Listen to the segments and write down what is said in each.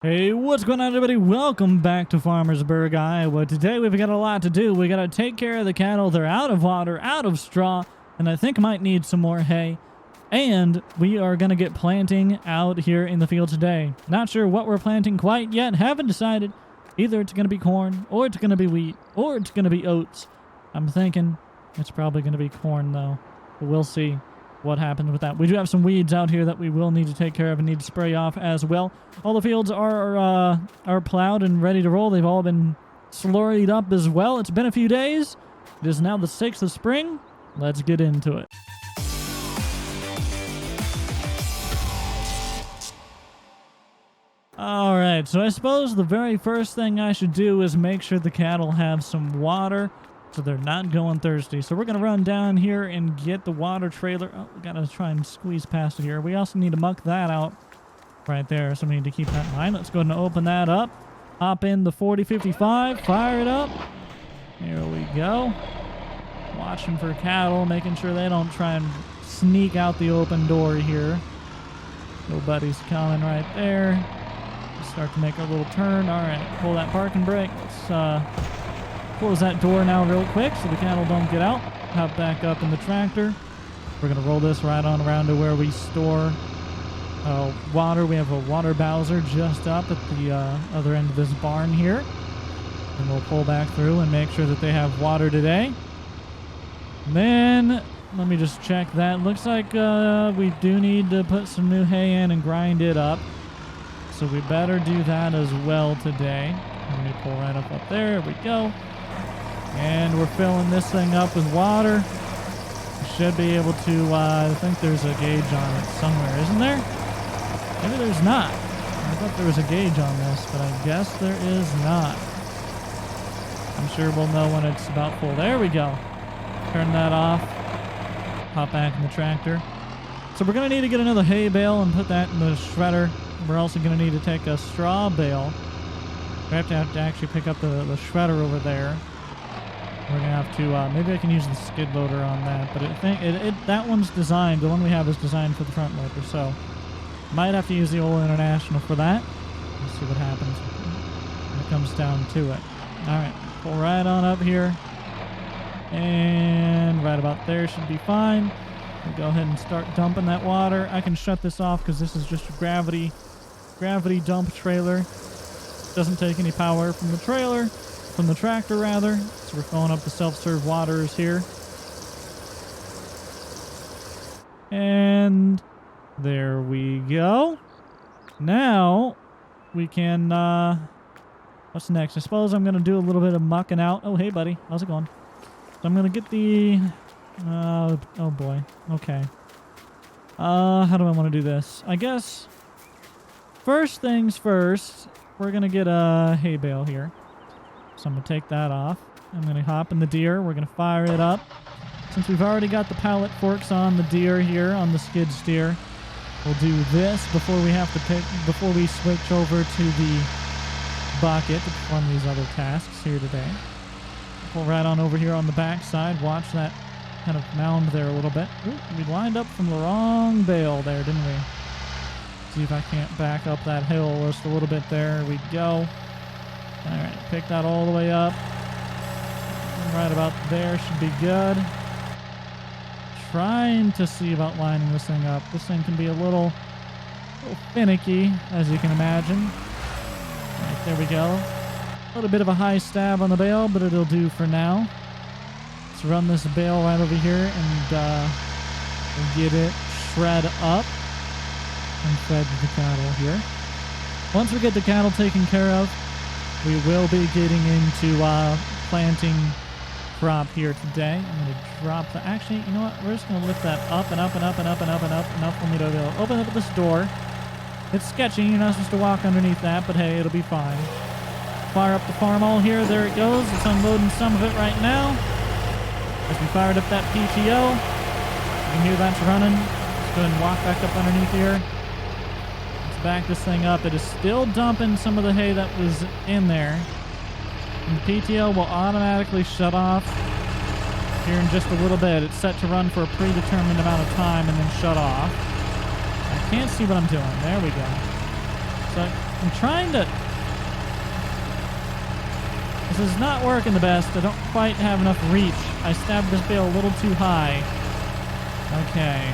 Hey, what's going on, everybody? Welcome back to Farmersburg, Iowa. Today we've got a lot to do. We got to take care of the cattle. They're out of water, out of straw, and I think might need some more hay. And we are going to get planting out here in the field today. Not sure what we're planting quite yet. Haven't decided. Either it's going to be corn, or it's going to be wheat, or it's going to be oats. I'm thinking it's probably going to be corn, though. But we'll see what happens with that. We do have some weeds out here that we will need to take care of and need to spray off as well. All the fields are plowed and ready to roll. They've all been slurried up as well. It's been a few days. It is now the 6th of spring. Let's get into it. Alright, so I suppose the very first thing I should do is make sure the cattle have some water so they're not going thirsty. So we're going to run down here and get the water trailer. Oh, we got to try and squeeze past it here. We also need to muck that out right there, so we need to keep that in mind. Let's go ahead and open that up. Hop in the 4055, fire it up. Here we go. Watching for cattle, making sure they don't try and sneak out the open door here. Nobody's coming right there. Start to make a little turn. All right, pull that parking brake. Let's close that door now real quick so the cattle don't get out. Hop back up in the tractor. We're going to roll this right on around to where we store water. We have a water bowser just up at the other end of this barn here. And we'll pull back through and make sure that they have water today. And then, let me just check that. Looks like we do need to put some new hay in and grind it up. So we better do that as well today. Let me pull right up there. There we go. And we're filling this thing up with water. We should be able to, I think there's a gauge on it somewhere, isn't there? Maybe there's not. I thought there was a gauge on this, but I guess there is not. I'm sure we'll know when it's about full. There we go. Turn that off. Hop back in the tractor. So we're going to need to get another hay bale and put that in the shredder. We're also going to need to take a straw bale. We have to actually pick up the shredder over there. We're going to have to, maybe I can use the skid loader on that, but I think that one's designed, the one we have is designed for the front loader, so might have to use the old International for that. Let's see what happens when it comes down to it. Alright, pull right on up here, and right about there should be fine. We'll go ahead and start dumping that water. I can shut this off because this is just a gravity dump trailer. Doesn't take any power from the trailer, from the tractor rather. So we're filling up the self-serve waters here. And there we go. Now we can, what's next? I suppose I'm going to do a little bit of mucking out. Oh, hey buddy, how's it going? So I'm going to get the, oh boy, okay. How do I want to do this? I guess, first things first, we're going to get a hay bale here. So I'm going to take that off. I'm going to hop in the deer. We're going to fire it up. Since we've already got the pallet forks on the deer here, on the skid steer, we'll do this before we switch over to the bucket to perform these other tasks here today. Pull right on over here on the back side. Watch that kind of mound there a little bit. Ooh, we lined up from the wrong bale there, didn't we? See if I can't back up that hill just a little bit. There we go. Alright, pick that all the way up. And right about there should be good. Trying to see about lining this thing up. This thing can be a little finicky, as you can imagine. Right, there we go. A little bit of a high stab on the bale, but it'll do for now. Let's run this bale right over here and we'll get it shred up and fed to the cattle here. Once we get the cattle taken care of, we will be getting into planting crop here today. I'm going to drop the... Actually, you know what? We're just going to lift that up and up and up and up and up and up. Enough for me to be able to open up this door. It's sketchy. You're not supposed to walk underneath that, but hey, it'll be fine. Fire up the farm all here. There it goes. It's unloading some of it right now. As we fired up that PTO, you can hear that's running. Let's go ahead and walk back up underneath here. Back this thing up. It is still dumping some of the hay that was in there. And the PTO will automatically shut off here in just a little bit. It's set to run for a predetermined amount of time and then shut off. I can't see what I'm doing. There we go. So I'm trying to... This is not working the best. I don't quite have enough reach. I stabbed this bale a little too high. Okay.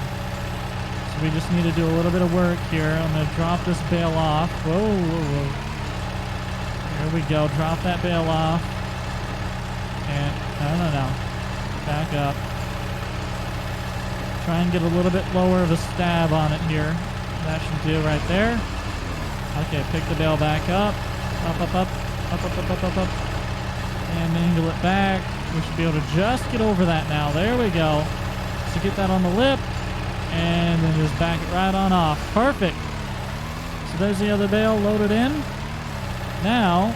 So we just need to do a little bit of work here. I'm going to drop this bale off. Whoa, whoa, whoa. There we go. Drop that bale off. And, no. Back up. Try and get a little bit lower of a stab on it here. That should do right there. Okay, pick the bale back up. Up, up, up. Up, up, up, up, up, up. And angle it back. We should be able to just get over that now. There we go. So get that on the lip. And then just back it right on off. Perfect. So there's the other bale loaded in. Now,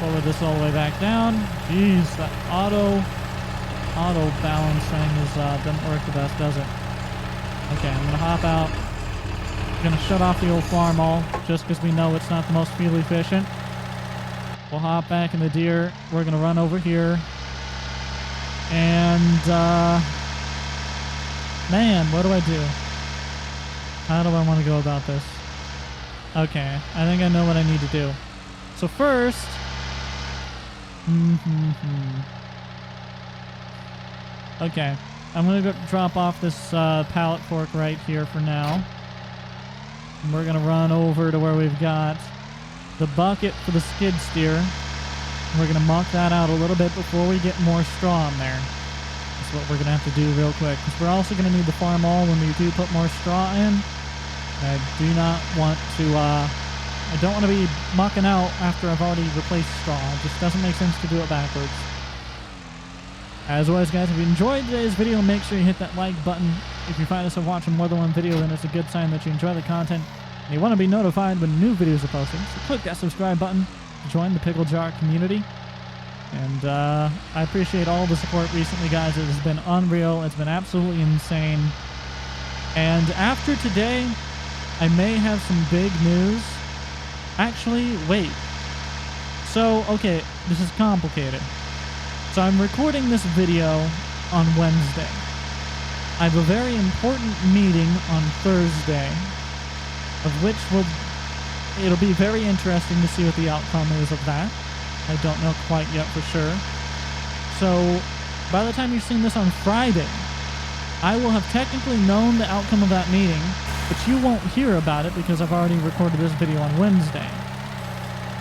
lower this all the way back down. Jeez, that auto balance thing doesn't work the best, does it? Okay, I'm going to hop out. I'm going to shut off the old farm all just because we know it's not the most fuel efficient. We'll hop back in the deer. We're going to run over here. And, man, what do I do? How do I want to go about this? Okay, I think I know what I need to do. So first... Okay, I'm going to drop off this pallet fork right here for now. And we're going to run over to where we've got the bucket for the skid steer. And we're going to muck that out a little bit before we get more straw in there. That's what we're going to have to do real quick. Because we're also going to need the farm all when we do put more straw in. I do not want to, I don't want to be mucking out after I've already replaced straw. It just doesn't make sense to do it backwards. As always, guys, if you enjoyed today's video, make sure you hit that like button. If you find yourself watching more than one video, then it's a good sign that you enjoy the content. And you want to be notified when new videos are posted. So click that subscribe button to join the Pickle Jar community. And I appreciate all the support recently, guys. It has been unreal. It's been absolutely insane. And after today, I may have some big news. Actually, wait. So, okay, this is complicated. So I'm recording this video on Wednesday. I have a very important meeting on Thursday, of which it'll be very interesting to see what the outcome is of that. I don't know quite yet for sure. So by the time you've seen this on Friday, I will have technically known the outcome of that meeting, but you won't hear about it because I've already recorded this video on Wednesday.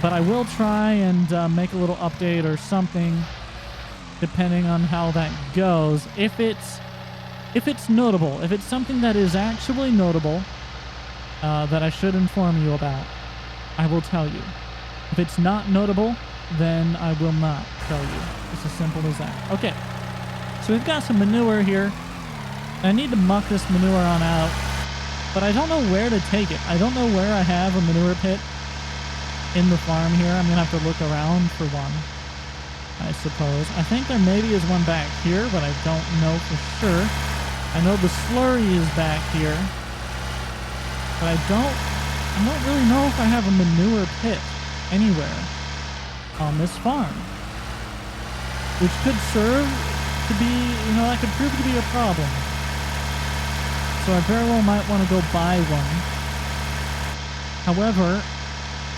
But I will try and make a little update or something depending on how that goes. If it's notable, if it's something that is actually notable that I should inform you about, I will tell you. If it's not notable, then I will not tell you. It's as simple as that. Okay, so we've got some manure here. I need to muck this manure on out, but I don't know where to take it. I don't know where I have a manure pit in the farm here. I'm gonna have to look around for one, I suppose. I think there maybe is one back here, but I don't know for sure. I know the slurry is back here, but I don't really know if I have a manure pit anywhere on this farm, which could serve to be, that could prove to be a problem. So I very well might want to go buy one. However,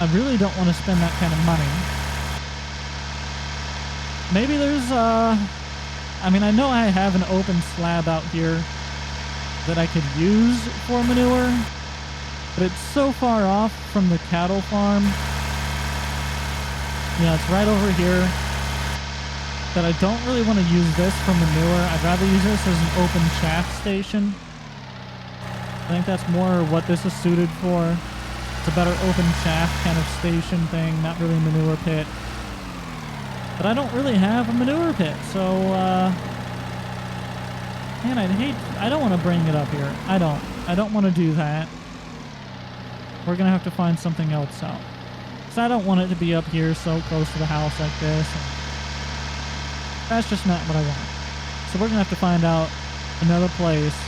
I really don't want to spend that kind of money. Maybe there's, I know I have an open slab out here that I could use for manure, but it's so far off from the cattle farm. It's right over here that I don't really want to use this for manure. I'd rather use this as an open chaff station. I think that's more what this is suited for. It's a better open chaff kind of station thing, not really a manure pit. But I don't really have a manure pit, so, man, I don't want to bring it up here. I don't want to do that. We're going to have to find something else out. Because I don't want it to be up here so close to the house like this. That's just not what I want. So we're going to have to find out another place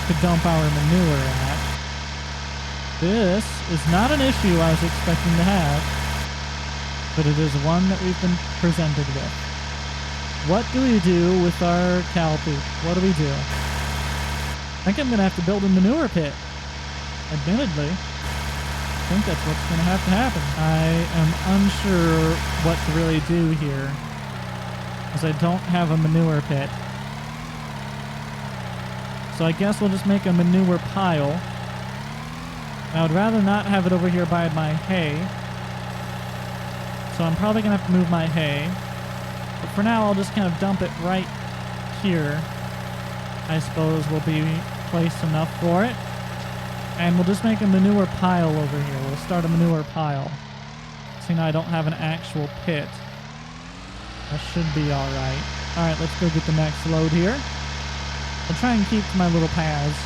to dump our manure at. This is not an issue I was expecting to have, but it is one that we've been presented with. What do we do with our cow poop? What do we do? I think I'm going to have to build a manure pit, admittedly. think that's what's going to have to happen. I am unsure what to really do here, because I don't have a manure pit. So I guess we'll just make a manure pile. I would rather not have it over here by my hay. So I'm probably going to have to move my hay. But for now, I'll just kind of dump it right here. I suppose will be place enough for it. And we'll just make a manure pile over here. We'll start a manure pile. See, now I don't have an actual pit. That should be alright. Alright, let's go get the next load here. I'll try and keep to my little paths,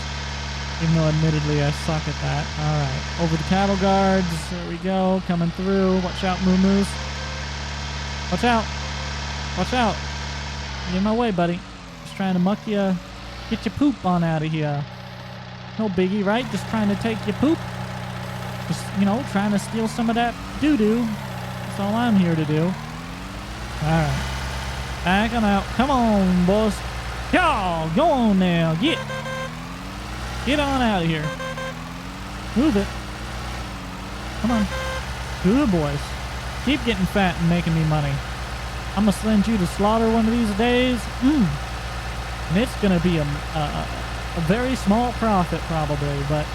even though admittedly I suck at that. Alright, over the cattle guards. There we go, coming through. Watch out, moo-moos. Watch out. Watch out. Get in my way, buddy. Just trying to muck you. Get your poop on out of here. No biggie, right? Just trying to take your poop. Just, you know, trying to steal some of that doo-doo. That's all I'm here to do. Alright. Back on out. Come on, boss. Y'all, go on now. Get on out of here. Move it. Come on. Good boys. Keep getting fat and making me money. I'm going to send you to slaughter one of these days. And it's going to be a very small profit probably, but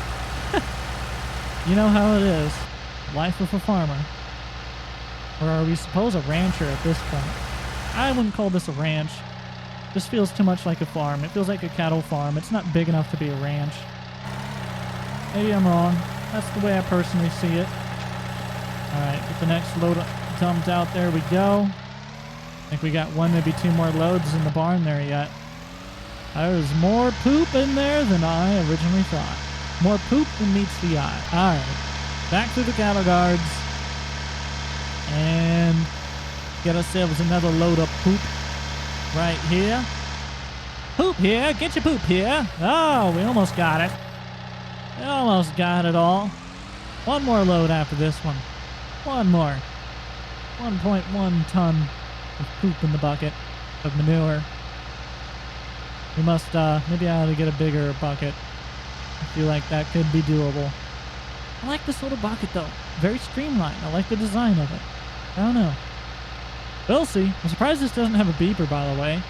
you know how it is. Life of a farmer. Or are we suppose a rancher at this point? I wouldn't call this a ranch. This feels too much like a farm. It feels like a cattle farm. It's not big enough to be a ranch. Maybe I'm wrong. That's the way I personally see it. Alright, get the next load dumped out. There we go. I think we got one, maybe two more loads in the barn there yet. There's more poop in there than I originally thought. More poop than meets the eye. Alright. Back through the cattle guards. And get ourselves another load of poop right here. Poop here. Get your poop here. Oh, we almost got it. We almost got it all. One more load after this one. One more. 1.1 ton of poop in the bucket of manure. We must, maybe I ought to get a bigger bucket. I feel like that could be doable. I like this little bucket though. Very streamlined. I like the design of it. I don't know. We'll see. I'm surprised this doesn't have a beeper, by the way,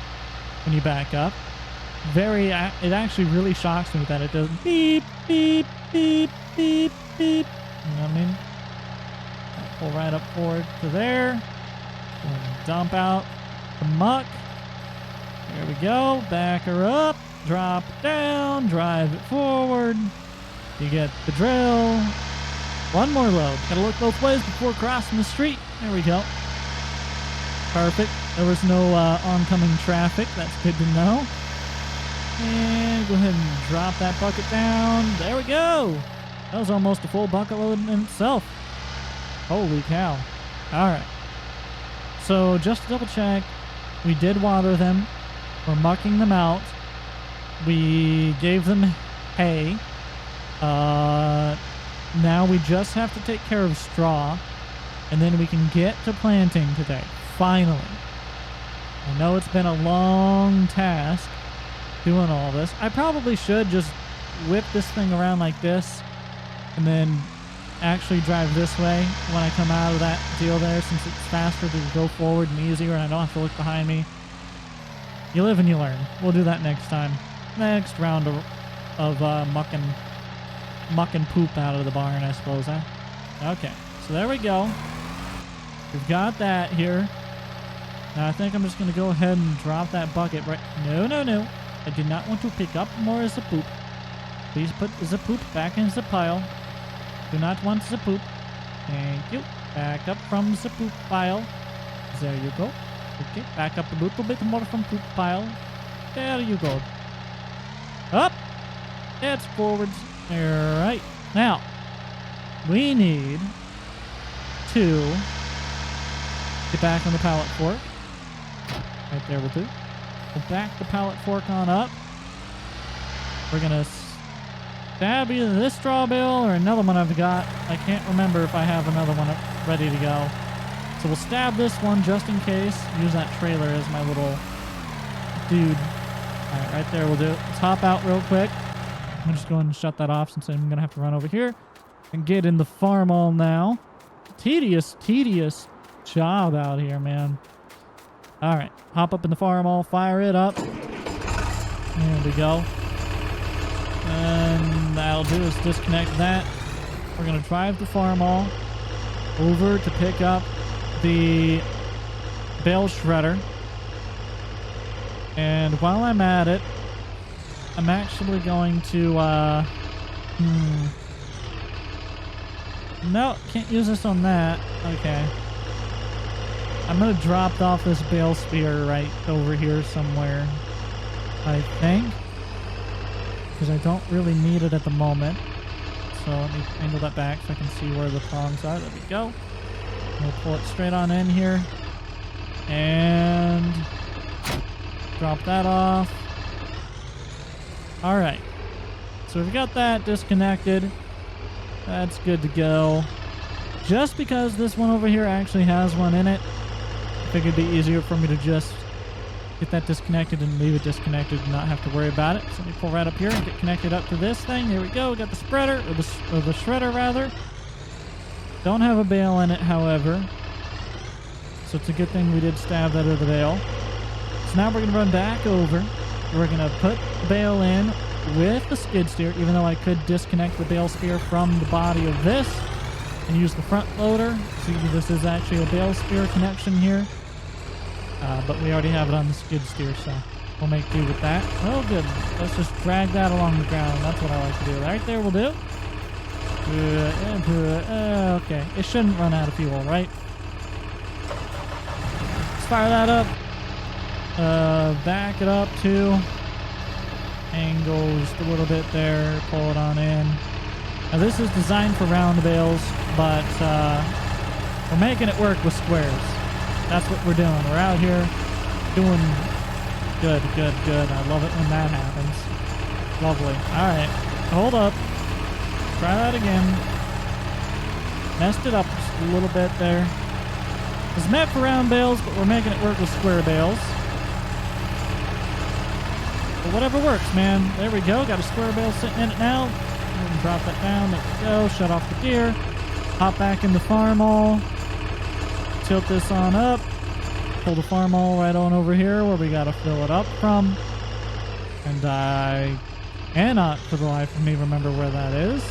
when you back up. It actually really shocks me that it does beep, beep, beep, beep, beep. You know what I mean? I'll pull right up forward to there. And dump out the muck. There we go. Back her up. Drop it down. Drive it forward. You get the drill. One more load. Gotta look both ways before crossing the street. There we go. Perfect. There was no oncoming traffic. That's good to know. And go ahead and drop that bucket down. There we go. That was almost a full bucket load in itself. Holy cow. Alright. So just to double check, we did water them. We're mucking them out. We gave them hay. Now we just have to take care of straw. And then we can get to planting today. Finally. I know it's been a long task doing all this. I probably should just whip this thing around like this and then actually drive this way when I come out of that deal there, since it's faster to go forward and easier and I don't have to look behind me. You live and you learn. We'll do that next time. Next round of mucking poop out of the barn, I suppose, huh? Okay, so there we go. We've got that here. Now I think I'm just going to go ahead and drop that bucket right... No, no, no. I do not want to pick up more as a poop. Please put the poop back in the pile. Do not want the poop. Thank you. Back up from the poop pile. There you go. Okay, back up a little bit more from poop pile. There you go. Up. That's forwards. Alright. Now, we need to get back on the pallet fork. Right there will do. We'll back the pallet fork on up. We're going to stab either this straw bale or another one I've got. I can't remember if I have another one ready to go. So we'll stab this one just in case. Use that trailer as my little dude. Alright, right there will do it. Let's hop out real quick. I'm just going to shut that off since I'm going to have to run over here. And get in the farm all now. Tedious job out here, man. All right, hop up in the farm all, fire it up. There we go. And that'll do is disconnect that. We're gonna drive the farm all over to pick up the bale shredder. And while I'm at it, I'm actually going to, no, can't use this on that. Okay. I'm gonna drop off this bale spear right over here somewhere, I think. Because I don't really need it at the moment. So let me angle that back so I can see where the prongs are. There we go. We'll pull it straight on in here. And drop that off. Alright. So we've got that disconnected. That's good to go. Just because this one over here actually has one in it, I think it'd be easier for me to just get that disconnected and leave it disconnected and not have to worry about it. So let me pull right up here and get connected up to this thing. Here we go. We got the spreader, or the shredder rather. Don't have a bale in it, however. So it's a good thing we did stab that other bale. So now we're going to run back over. We're going to put the bale in with the skid steer, even though I could disconnect the bale spear from the body of this and use the front loader. See, this is actually a bale spear connection here. But we already have it on the skid steer, so we'll make do with that. Oh, good. Let's just drag that along the ground. That's what I like to do. Right there will do. Okay. It shouldn't run out of fuel, right? Let's fire that up. Back it up too. Angle just a little bit there. Pull it on in. Now this is designed for round bales, but we're making it work with squares. That's what we're doing. We're out here doing good. I love it when that happens. Lovely. All right. Hold up. Try that again. Messed it up just a little bit there. It's meant for round bales, but we're making it work with square bales. But whatever works, man. There we go. Got a square bale sitting in it now. We're going to drop that down. There we go. Shut off the gear. Hop back in the farm all. Tilt this on up. Pull the farm all right on over here where we got to fill it up from. And I cannot for the life of me remember where that is.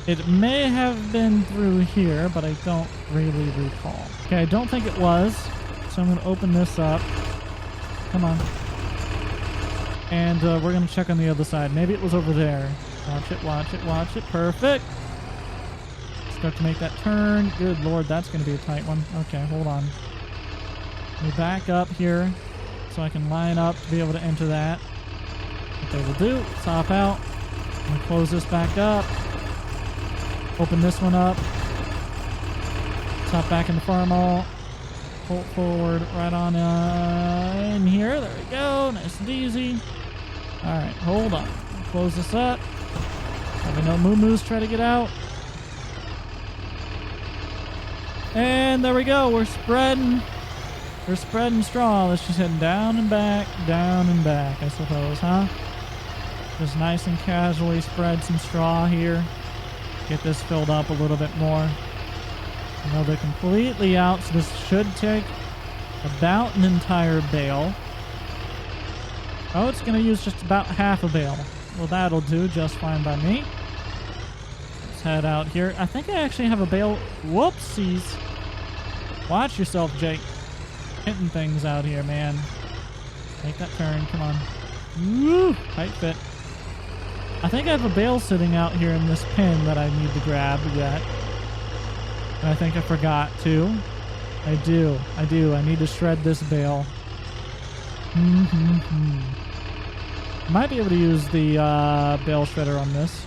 It may have been through here, but I don't really recall. Okay, I don't think it was. So I'm going to open this up. Come on. And we're going to check on the other side. Maybe it was over there. Watch it. Perfect. Start to make that turn. Good Lord, that's going to be a tight one. Okay, hold on. Let me back up here so I can line up to be able to enter that. Okay, we'll do. Let's hop out. I'm going to close this back up. Open this one up. Let's hop back in the farm all. Pull it forward right on in here. There we go. Nice and easy. Alright, hold on. Close this up. Having no moo-moos try to get out. And there we go. We're spreading straw. Let's just head down and back, I suppose, huh? Just nice and casually spread some straw here. Get this filled up a little bit more. I know they're completely out, so this should take about an entire bale. Oh, it's going to use just about half a bale. Well, that'll do just fine by me. Let's head out here. I think I actually have a bale. Whoopsies. Watch yourself, Jake. Hitting things out here, man. Make that turn. Come on. Woo! Tight fit. I think I have a bale sitting out here in this pin that I need to grab yet. And I think I forgot to. I do. I need to shred this bale. Might be able to use the bale shredder on this.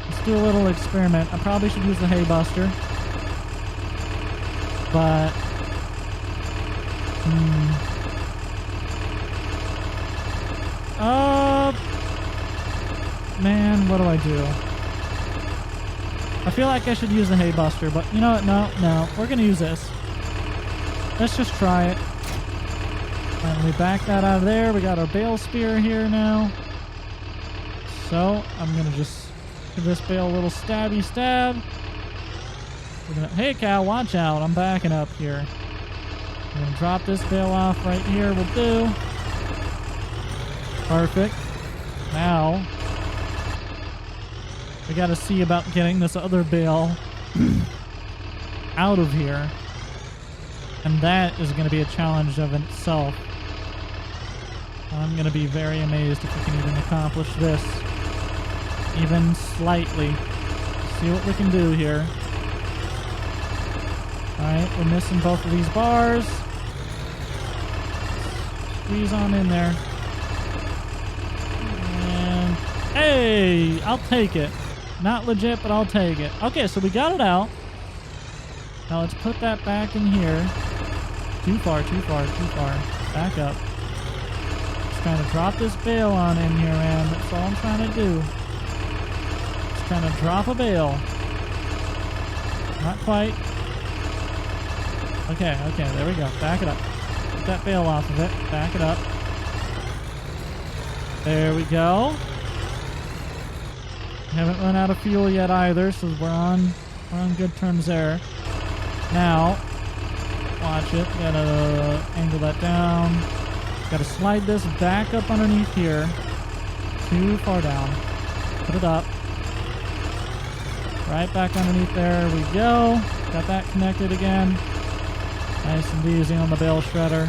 Let's do a little experiment. I probably should use the hay buster. But... man, what do I do? I feel like I should use the hay buster, but you know what? No. We're going to use this. Let's just try it. And we back that out of there. We got our bale spear here now. so. I'm going to just give this bale a little stabby stab. Hey, cow, watch out. I'm backing up here. I'm going to drop this bale off right here. Will do. Perfect. Now, we got to see about getting this other bale out of here. And that is going to be a challenge of itself. I'm going to be very amazed if we can even accomplish this. Even slightly. See what we can do here. Alright, we're missing both of these bars. Squeeze on in there. And, hey! I'll take it. Not legit, but I'll take it. Okay, so we got it out. Now let's put that back in here. Too far, too far, too far. Back up. Just trying to drop this bale on in here, man. That's all I'm trying to do. Just trying to drop a bale. Not quite. Okay, there we go. Back it up. Get that bale off of it. Back it up. There we go. Haven't run out of fuel yet either, so we're on good terms there. Now, watch it. Gotta angle that down. Gotta slide this back up underneath here. Too far down. Put it up. Right back underneath there we go. Got that connected again. Nice and easy on the bale shredder.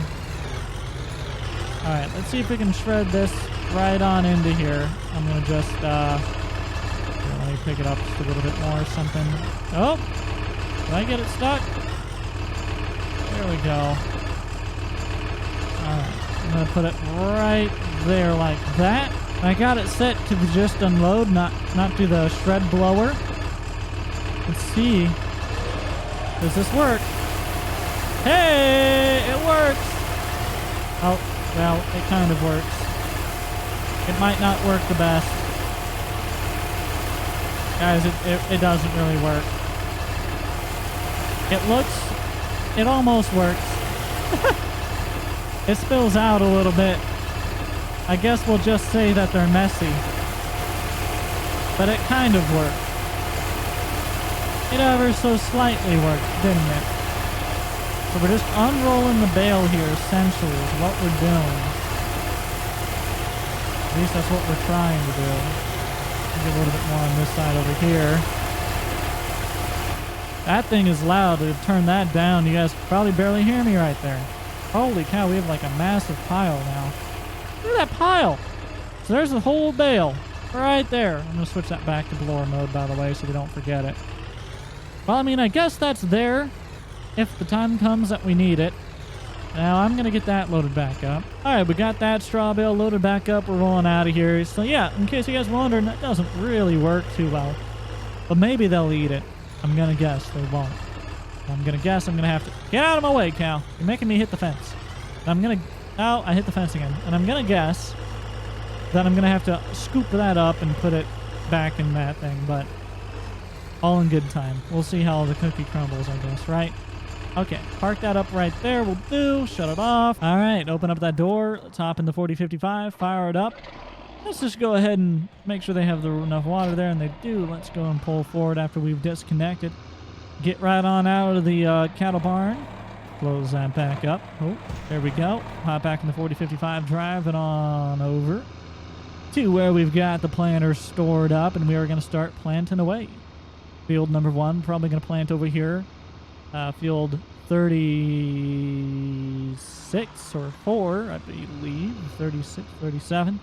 Alright, let's see if we can shred this right on into here. I'm gonna just, here, let me pick it up just a little bit more or something. Oh! Did I get it stuck? There we go. Alright, I'm gonna put it right there like that. I got it set to the just unload, not to the shred blower. Let's see. Does this work? Hey! It works! Oh, well, it kind of works. It might not work the best. Guys, it doesn't really work. It almost works. It spills out a little bit. I guess we'll just say that they're messy. But it kind of worked. It ever so slightly worked, didn't it? So we're just unrolling the bale here, essentially, is what we're doing. At least that's what we're trying to do. Get a little bit more on this side over here. That thing is loud. We've turned that down. You guys probably barely hear me right there. Holy cow, we have like a massive pile now. Look at that pile. So there's the whole bale right there. I'm going to switch that back to blower mode, by the way, so we don't forget it. Well, I mean, I guess that's there if the time comes that we need it. Now, I'm going to get that loaded back up. All right, we got that straw bale loaded back up. We're rolling out of here. So, yeah, in case you guys wondering, that doesn't really work too well. But maybe they'll eat it. I'm going to guess they won't. I'm going to guess I'm going to have to... Get out of my way, cow. You're making me hit the fence. And I'm going to... Oh, I hit the fence again. And I'm going to guess that I'm going to have to scoop that up and put it back in that thing. But all in good time. We'll see how the cookie crumbles, I guess, right? Okay, park that up right there. Will do. Shut it off. All right, open up that door. Let's hop in the 4055. Fire it up. Let's just go ahead and make sure they have enough water there, and they do. Let's go and pull forward after we've disconnected. Get right on out of the cattle barn. Close that back up. Oh, there we go. Hop back in the 4055. Drive it on over to where we've got the planter stored up, and we are going to start planting away. Field number 1, probably going to plant over here. Field 36 or 4, I believe. 36, 37.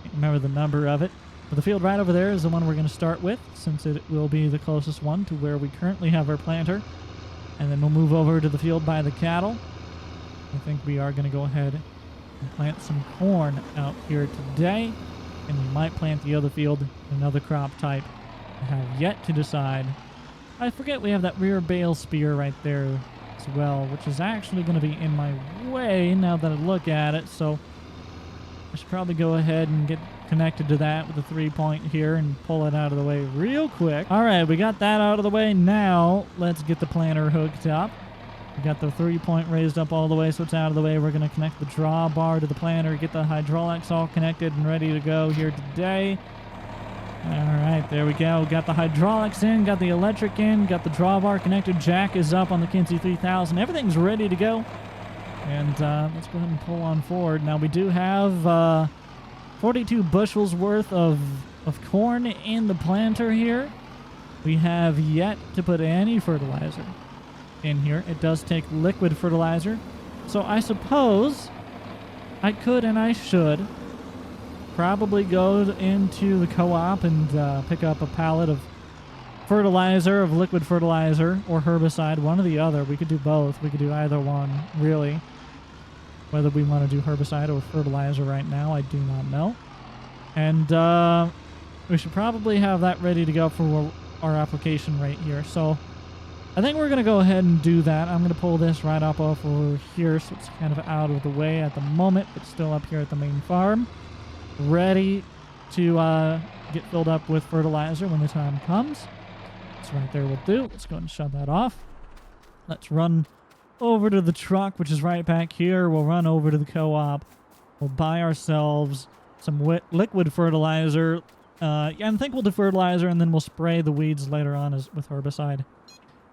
Can't remember the number of it. But the field right over there is the one we're going to start with, since it will be the closest one to where we currently have our planter. And then we'll move over to the field by the cattle. I think we are going to go ahead and plant some corn out here today. And we might plant the other field, another crop type. I have yet to decide. I forget we have that rear bale spear right there as well, which is actually going to be in my way now that I look at it. So I should probably go ahead and get connected to that with a 3-point here and pull it out of the way real quick. All right, we got that out of the way. Now let's get the planter hooked up. We got the 3-point raised up all the way, so it's out of the way. We're going to connect the drawbar to the planter, get the hydraulics all connected and ready to go here today. All right, there we go. Got the hydraulics in, got the electric in, got the drawbar connected. Jack is up on the Kinsey 3000. Everything's ready to go. And let's go ahead and pull on forward. Now we do have 42 bushels worth of corn in the planter here. We have yet to put any fertilizer in here. It does take liquid fertilizer. So I suppose I could and I should probably go into the co-op and pick up a pallet of fertilizer, of liquid fertilizer, or herbicide, one or the other. We could do both. We could do either one, really. Whether we want to do herbicide or fertilizer right now, I do not know. And we should probably have that ready to go for our application right here. So I think we're going to go ahead and do that. I'm going to pull this right up off over here so it's kind of out of the way at the moment, but still up here at the main farm. Ready to get filled up with fertilizer when the time comes. So right there will do. Let's go ahead and shut that off. Let's run over to the truck, which is right back here. We'll run over to the co-op. We'll buy ourselves some liquid fertilizer. And I think we'll do fertilizer, and then we'll spray the weeds later on with herbicide,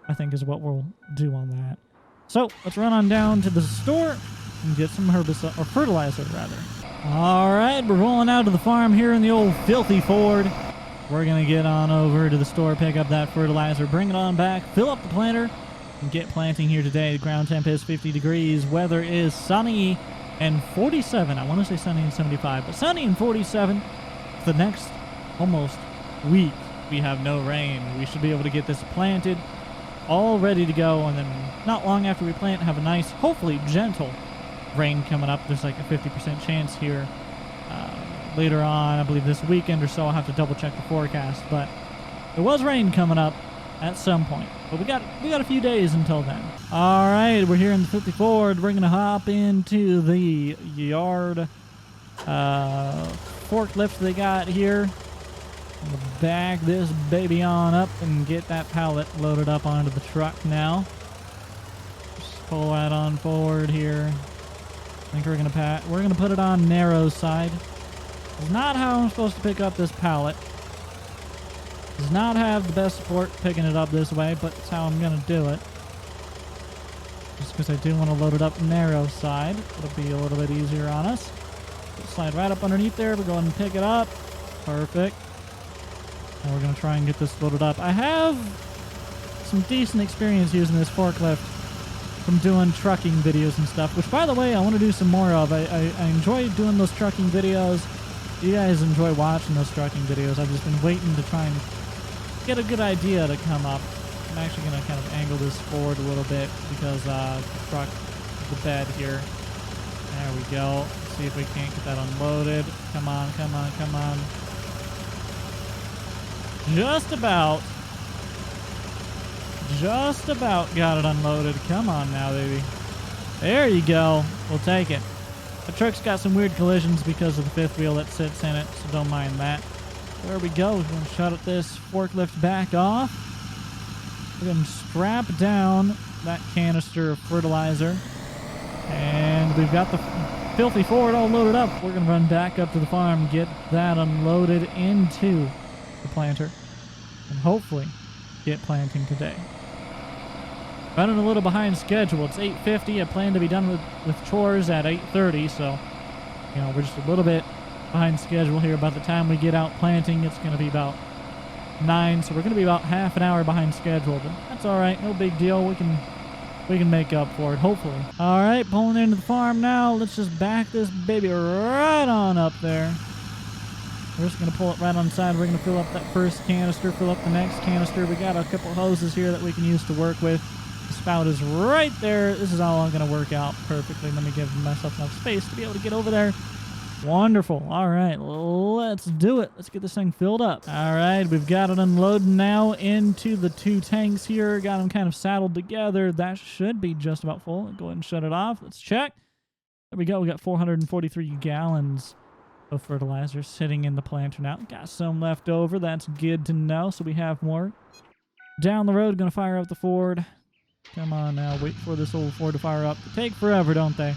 I think is what we'll do on that. So let's run on down to the store and get some herbicide, or fertilizer rather. All right, we're rolling out to the farm here in the old filthy Ford. We're going to get on over to the store, pick up that fertilizer, bring it on back, fill up the planter, and get planting here today. The ground temp is 50 degrees. Weather is sunny and 47. I want to say sunny and 75, but sunny and 47. For the next almost week, we have no rain. We should be able to get this planted, all ready to go, and then not long after we plant, have a nice, hopefully gentle rain coming up. There's like a 50% chance here later on, I believe this weekend or so. I'll have to double check the forecast, but there was rain coming up at some point, but we got a few days until then. All right, we're here in the 50 Ford. We're gonna hop into the yard forklift they got here. We'll bag this baby on up and get that pallet loaded up onto the truck now. Just pull that on forward here. I think we're gonna put it on narrow side. It's not how I'm supposed to pick up this pallet. Does not have the best support picking it up this way, but it's how I'm gonna do it. Just because I do want to load it up narrow side. It'll be a little bit easier on us. It'll slide right up underneath there. We're going to pick it up. Perfect. And we're going to try and get this loaded up. I have some decent experience using this forklift from doing trucking videos and stuff, which, by the way, I want to do some more of. I enjoy doing those trucking videos. You guys enjoy watching those trucking videos. I've just been waiting to try and get a good idea to come up. I'm actually going to kind of angle this forward a little bit because the truck, the bed here. There we go. See if we can't get that unloaded. Come on, come on, come on. Just about got it unloaded. Come on now, baby. There you go. We'll take it. The truck's got some weird collisions because of the fifth wheel that sits in it, so don't mind that. There we go. We're going to shut this forklift back off. We're going to strap down that canister of fertilizer. And we've got the filthy Ford all loaded up. We're going to run back up to the farm, get that unloaded into the planter, and hopefully get planting today. Running a little behind schedule. It's 8:50. I plan to be done with chores at 8:30, so you know, we're just a little bit behind schedule here. By the time we get out planting, it's going to be about 9, so we're going to be about half an hour behind schedule, but that's all right. No big deal. We can make up for it, hopefully. All right, pulling into the farm now. Let's just back this baby right on up there. We're just going to pull it right on the side. We're going to fill up that first canister, fill up the next canister. We got a couple hoses here that we can use to work with. The spout is right there. This is all going to work out perfectly. Let me give myself enough space to be able to get over there. Wonderful. All right, let's do it. Let's get this thing filled up. All right, we've got it unloaded now into the 2 tanks here. Got them kind of saddled together. That should be just about full. Go ahead and shut it off. Let's check. There we go. We got 443 gallons of fertilizer sitting in the planter now. Got some left over. That's good to know. So we have more. Down the road, going to fire up the Ford. Come on now. Wait for this old Ford to fire up. They take forever, don't they?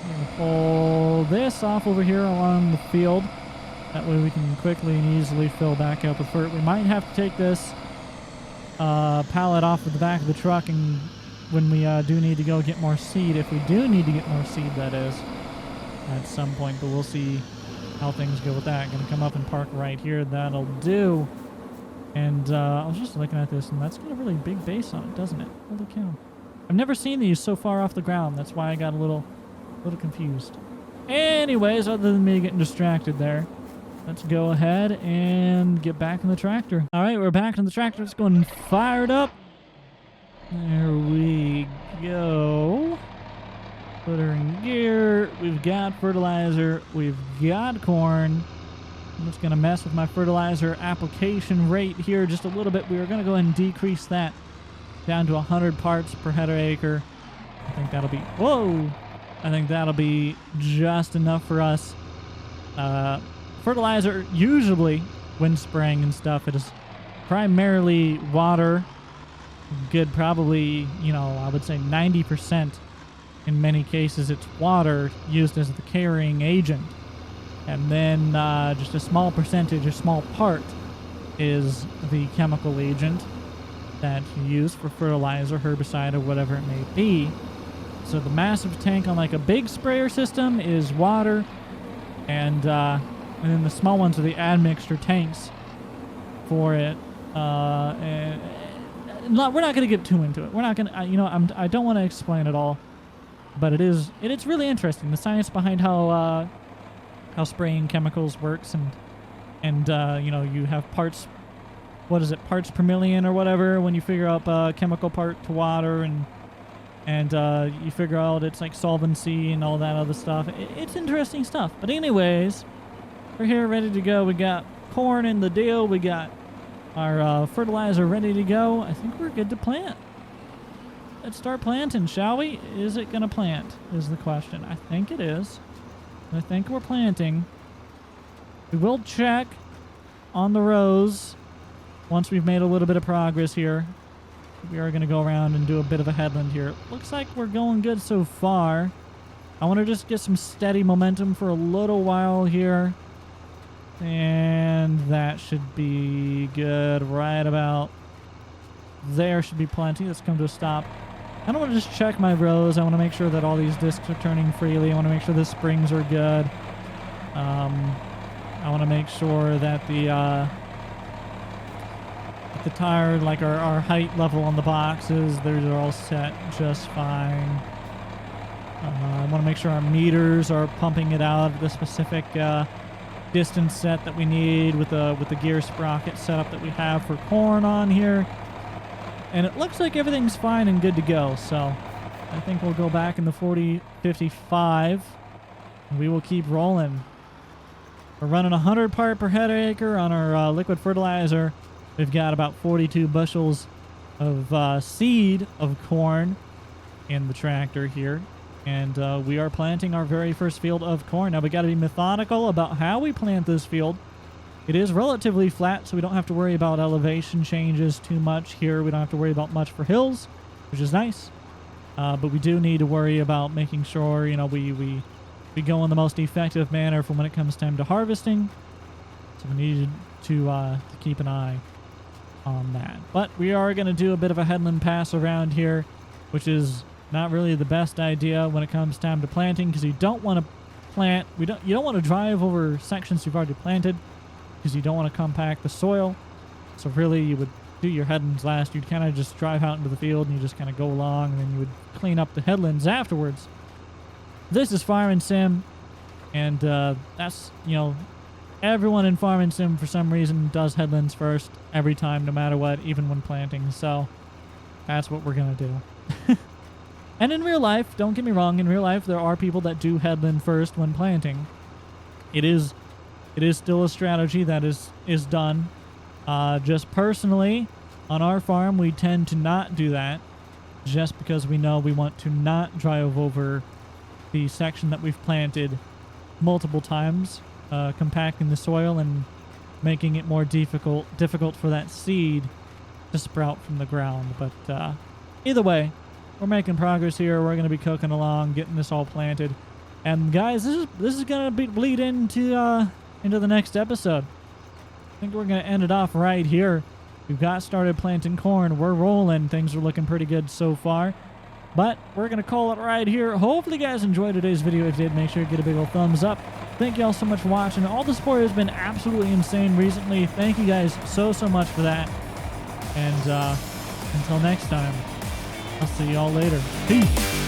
I'm going to pull this off over here along the field. That way we can quickly and easily fill back up with fert. We might have to take this pallet off of the back of the truck and when we do need to go get more seed, if we do need to get more seed, that is, at some point, but we'll see how things go with that. Gonna come up and park right here. That'll do. And I was just looking at this, and that's got a really big base on it, doesn't it? Holy cow. I've never seen these so far off the ground. That's why I got a little confused. Anyways, other than me getting distracted there, let's go ahead and get back in the tractor. All right, we're back in the tractor. Let's go and fire it up. There we go. Put her in gear. We've got fertilizer. We've got corn. I'm just going to mess with my fertilizer application rate here just a little bit. We are going to go ahead and decrease that down to 100 parts per head or acre. I think that'll be... Whoa! I think that'll be just enough for us. Fertilizer, usually, when spraying and stuff, it is primarily water. Good, probably, you know, I would say 90%. In many cases, it's water used as the carrying agent. And then just a small percentage, a small part, is the chemical agent that you use for fertilizer, herbicide, or whatever it may be. So the massive tank on like a big sprayer system is water, and then the small ones are the admixture tanks for it. And we're not going to get too into it. We're not going to, you know, I don't want to explain it all, but it's really interesting, the science behind how spraying chemicals works, and you know, you have parts, what is it, parts per million or whatever when you figure out a chemical part to water, and you figure out it's like solvency and all that other stuff. It's interesting stuff. But anyways, we're here ready to go. We got corn in the deal. We got our fertilizer ready to go. I think we're good to plant. Let's start planting, shall we? Is it going to plant is the question. I think it is. I think we're planting. We will check on the rows once we've made a little bit of progress here. We are going to go around and do a bit of a headland here. Looks like we're going good so far. I want to just get some steady momentum for a little while here. And that should be good. Right about there should be plenty. Let's come to a stop. I don't want to just check my rows. I want to make sure that all these discs are turning freely. I want to make sure the springs are good. I want to make sure that the tire, like our height level on the boxes, those are all set just fine. I want to make sure our meters are pumping it out at the specific distance set that we need with the gear sprocket setup that we have for corn on here. And it looks like everything's fine and good to go, so I think we'll go back in the 40-55, and we will keep rolling. We're running 100 part per head acre on our liquid fertilizer. We've got about 42 bushels of seed of corn in the tractor here, and we are planting our very first field of corn. Now we got to be methodical about how we plant this field. It is relatively flat, so we don't have to worry about elevation changes too much here. We don't have to worry about much for hills, which is nice. But we do need to worry about making sure, you know, we go in the most effective manner for when it comes time to harvesting. So we need to keep an eye on that. But we are going to do a bit of a headland pass around here, which is not really the best idea when it comes time to planting, because you don't want to plant. You don't want to drive over sections you've already planted, because you don't want to compact the soil. So really, you would do your headlands last. You'd kind of just drive out into the field and you just kind of go along, and then you would clean up the headlands afterwards. This is Farming Sim, and that's, you know, everyone in Farming Sim for some reason does headlands first every time, no matter what, even when planting. So that's what we're gonna do. And in real life, don't get me wrong, in real life there are people that do headland first when planting. It is still a strategy that is done. Just personally, on our farm, we tend to not do that, just because we know we want to not drive over the section that we've planted multiple times, compacting the soil and making it more difficult for that seed to sprout from the ground. But either way, we're making progress here. We're going to be cooking along, getting this all planted. And guys, this is going to bleed into into the next episode. I think we're going to end it off right here. We've got started planting corn. We're rolling. Things are looking pretty good so far. But we're going to call it right here. Hopefully you guys enjoyed today's video. If you did, make sure you get a big old thumbs up. Thank you all so much for watching. All the support has been absolutely insane recently. Thank you guys so much for that. And until next time, I'll see you all later. Peace.